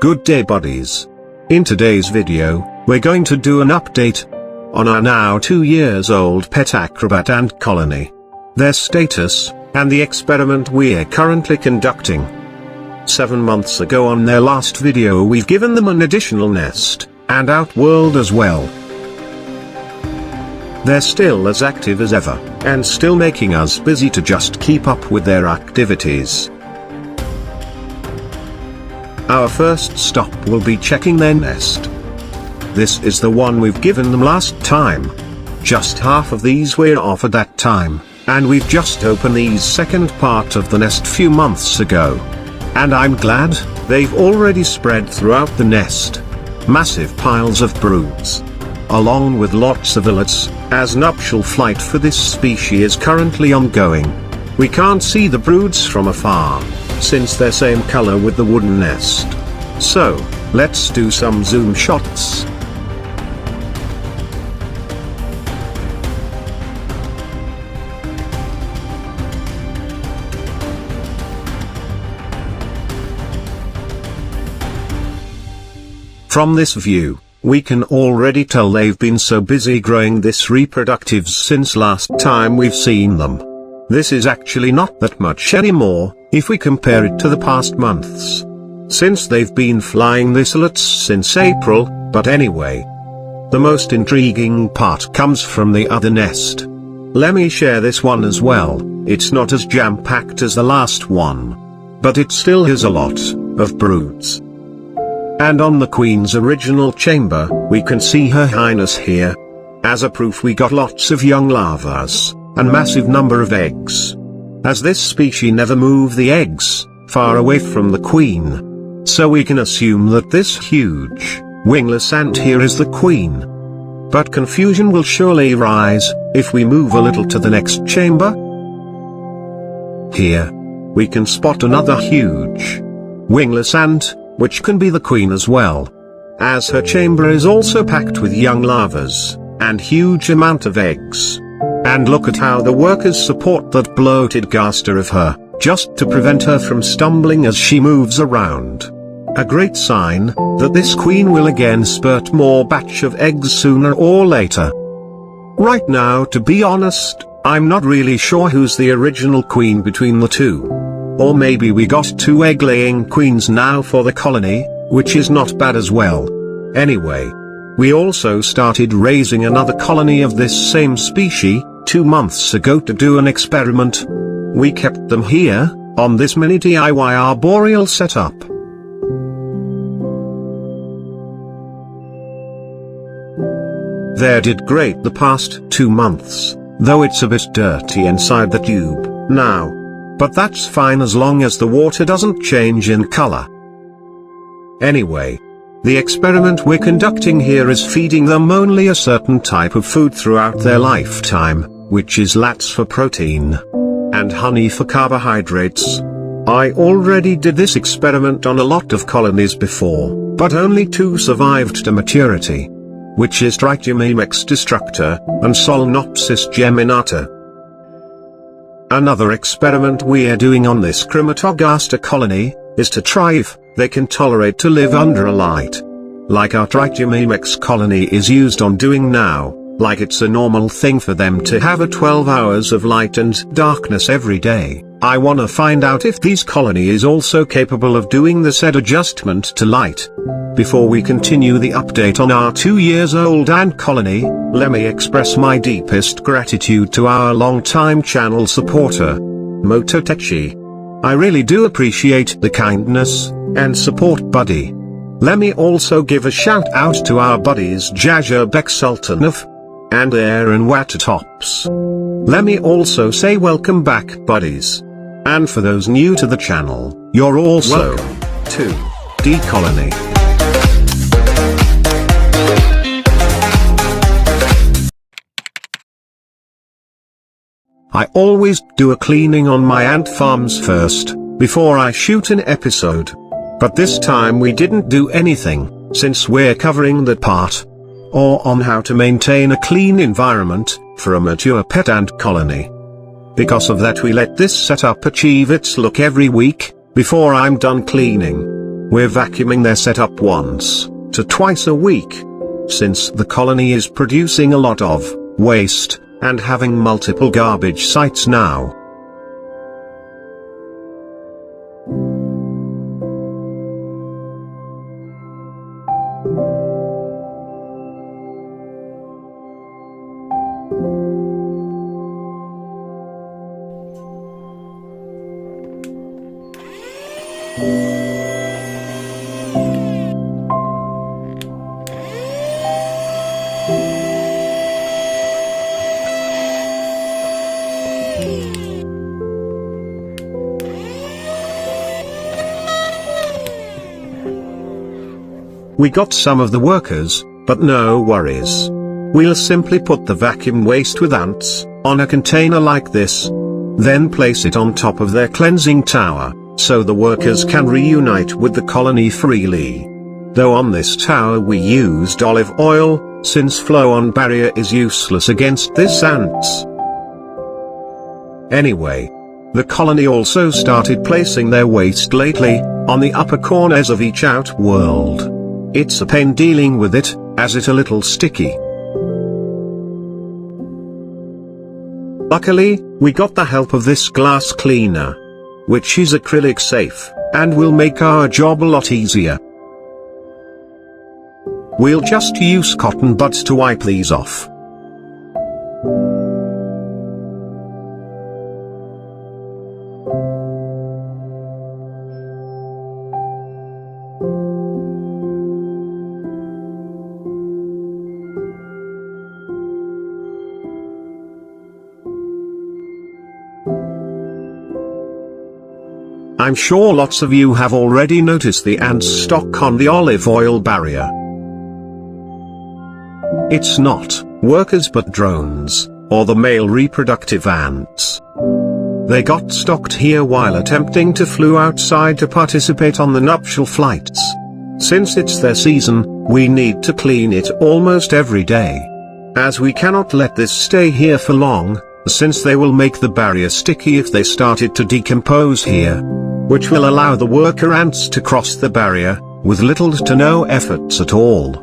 Good day buddies. In today's video, we're going to do an update on our now 2 years old pet acrobat ant colony, their status, and the experiment we're currently conducting. 7 months ago on their last video we've given them an additional nest, and outworld as well. They're still as active as ever, and still making us busy to just keep up with their activities. Our first stop will be checking their nest. This is the one we've given them last time. Just half of these were offered that time, and we've just opened the second part of the nest few months ago. And I'm glad, they've already spread throughout the nest. Massive piles of broods, along with lots of islets, as nuptial flight for this species is currently ongoing. We can't see the broods from afar, since they're same color with the wooden nest. So, let's do some zoom shots. From this view, we can already tell they've been so busy growing this reproductives since last time we've seen them. This is actually not that much anymore, if we compare it to the past months, since they've been flying this islets since April. But anyway, the most intriguing part comes from the other nest. Let me share this one as well. It's not as jam-packed as the last one, but it still has a lot of broods. And on the Queen's original chamber, we can see Her Highness here. As a proof we got lots of young larvas, and massive number of eggs. As this species never move the eggs far away from the Queen, so we can assume that this huge, wingless ant here is the Queen. But confusion will surely rise, if we move a little to the next chamber. Here, we can spot another huge, wingless ant, which can be the Queen as well, as her chamber is also packed with young larvas, and huge amount of eggs. And look at how the workers support that bloated gaster of her, just to prevent her from stumbling as she moves around. A great sign, that this Queen will again spurt more batch of eggs sooner or later. Right now, to be honest, I'm not really sure who's the original Queen between the two. Or maybe we got 2 egg-laying queens now for the colony, which is not bad as well. Anyway, we also started raising another colony of this same species 2 months ago to do an experiment. We kept them here, on this mini DIY arboreal setup. They did great the past 2 months, though it's a bit dirty inside the tube now. But that's fine as long as the water doesn't change in color. Anyway, the experiment we're conducting here is feeding them only a certain type of food throughout their lifetime, which is lats for protein, and honey for carbohydrates. I already did this experiment on a lot of colonies before, but only 2 survived to maturity, which is Trichomemex destructor, and Solenopsis geminata. Another experiment we're doing on this chromatogaster colony, is to try if they can tolerate to live under a light, like our Trichomemex colony is used on doing now, like it's a normal thing for them to have a 12 hours of light and darkness every day. I wanna find out if these colony is also capable of doing the said adjustment to light. Before we continue the update on our 2 years old ant colony, let me express my deepest gratitude to our long-time channel supporter, Mototechi. I really do appreciate the kindness and support, buddy. Let me also give a shout out to our buddies Jajabek Sultanov and Aaron Watatops. Let me also say welcome back, buddies. And for those new to the channel, you're also welcome to D Colony. I always do a cleaning on my ant farms first, before I shoot an episode. But this time we didn't do anything, since we're covering that part, or on how to maintain a clean environment, for a mature pet ant colony. Because of that we let this setup achieve its look every week, before I'm done cleaning. We're vacuuming their setup once to twice a week, since the colony is producing a lot of waste and having multiple garbage sites now. We got some of the workers, but no worries. We'll simply put the vacuum waste with ants on a container like this, then place it on top of their cleansing tower, so the workers can reunite with the colony freely. Though on this tower we used olive oil, since flow-on barrier is useless against this ants. Anyway, the colony also started placing their waste lately on the upper corners of each outworld. It's a pain dealing with it, as it's a little sticky. Luckily, we got the help of this glass cleaner, which is acrylic safe, and will make our job a lot easier. We'll just use cotton buds to wipe these off. I'm sure lots of you have already noticed the ants stock on the olive oil barrier. It's not workers but drones, or the male reproductive ants. They got stocked here while attempting to flew outside to participate on the nuptial flights. Since it's their season, we need to clean it almost every day, as we cannot let this stay here for long, since they will make the barrier sticky if they started to decompose here, which will allow the worker ants to cross the barrier, with little to no efforts at all.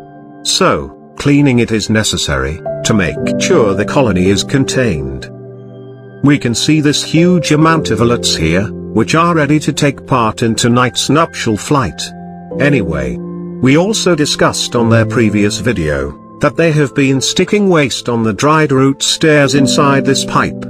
So, cleaning it is necessary, to make sure the colony is contained. We can see this huge amount of ants here, which are ready to take part in tonight's nuptial flight. Anyway, we also discussed on their previous video, that they have been sticking waste on the dried root stairs inside this pipe,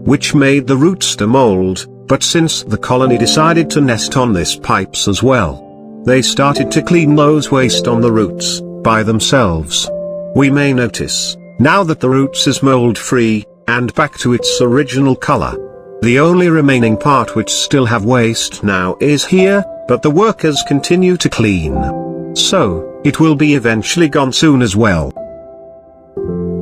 which made the roots to mold. But since the colony decided to nest on this pipes as well, they started to clean those waste on the roots by themselves. We may notice, now that the roots is mold free, and back to its original color. The only remaining part which still have waste now is here, but the workers continue to clean. So, it will be eventually gone soon as well.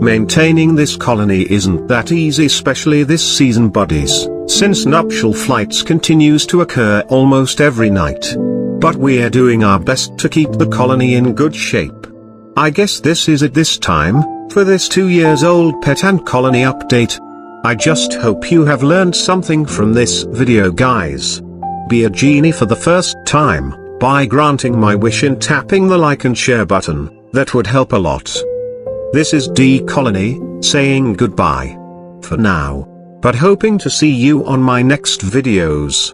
Maintaining this colony isn't that easy, especially this season, buddies, since nuptial flights continues to occur almost every night. But we're doing our best to keep the colony in good shape. I guess this is it this time, for this 2-year-old pet ant colony update. I just hope you have learned something from this video, guys. Be a genie for the first time, by granting my wish and tapping the like and share button, that would help a lot. This is D Colony, saying goodbye for now, but hoping to see you on my next videos.